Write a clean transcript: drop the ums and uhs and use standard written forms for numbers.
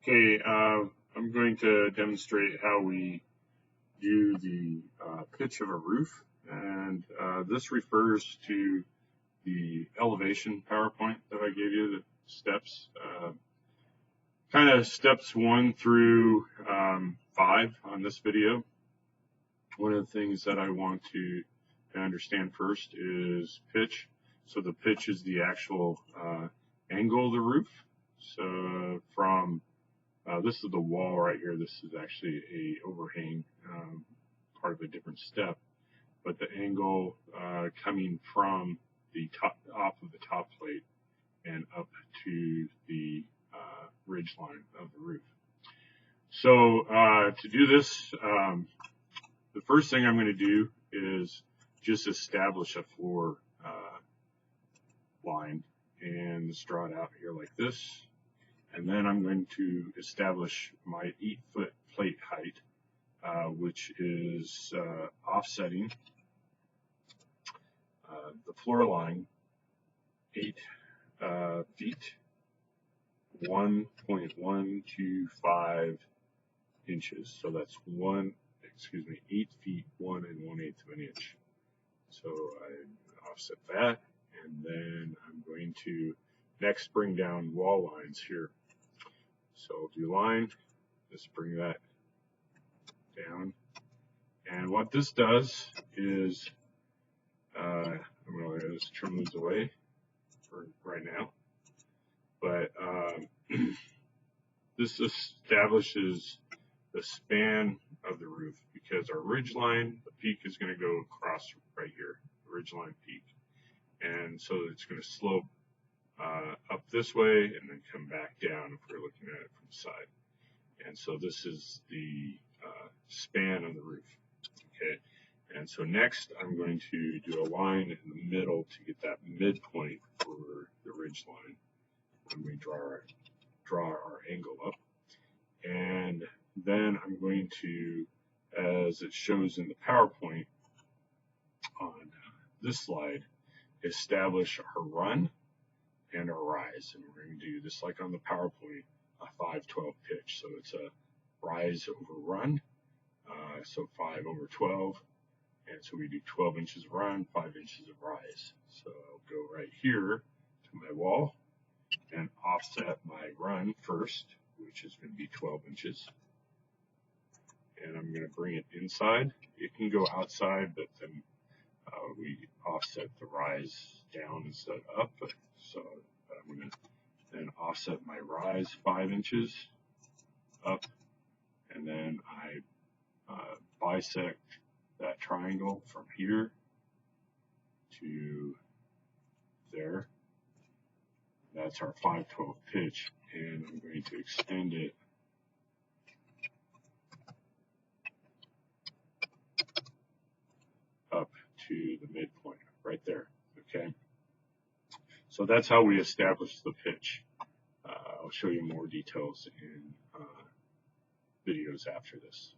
Okay, I'm going to demonstrate how we do the pitch of a roof, and this refers to the elevation PowerPoint that I gave you, the steps, kind of steps 1 through 5 on this video. One of the things that I want to understand first is pitch. So the pitch is the actual angle of the roof. So from this is the wall right here. This is actually a overhang, part of a different step. But the angle coming from the top off of the top plate and up to the ridge line of the roof. So to do this, the first thing I'm going to do is just establish a floor line and draw it out here like this. And then I'm going to establish my 8-foot plate height, which is offsetting the floor line 8 feet, 1.125 inches. So that's 8 feet, 1 1/8 of an inch. So I offset that, and then I'm going to next bring down wall lines here. So I'll do line, just bring that down. And what this does is, I'm going to just trim these away for right now. But this establishes the span of the roof, because our ridge line, the peak is going to go across right here, the ridge line peak. And so it's going to slope up this way and then come back down if we're looking at it from the side. And so this is the span of the roof. Okay, and so next I'm going to do a line in the middle to get that midpoint for the ridge line when we draw our angle up. And then I'm going to, as it shows in the PowerPoint on this slide, establish our run and a rise. And we're going to do this like on the PowerPoint, a 5/12 pitch. So it's a rise over run, so 5 over 12. And so we do 12 inches of run, 5 inches of rise. So I'll go right here to my wall and offset my run first, which is going to be 12 inches. And I'm going to bring it inside. It can go outside, but then we offset the rise down instead of up. So I'm going to then offset my rise 5 inches up, and then I bisect that triangle from here to there. That's our 5/12 pitch, and I'm going to extend it up to the midpoint right there. Okay, so that's how we establish the pitch. I'll show you more details in videos after this.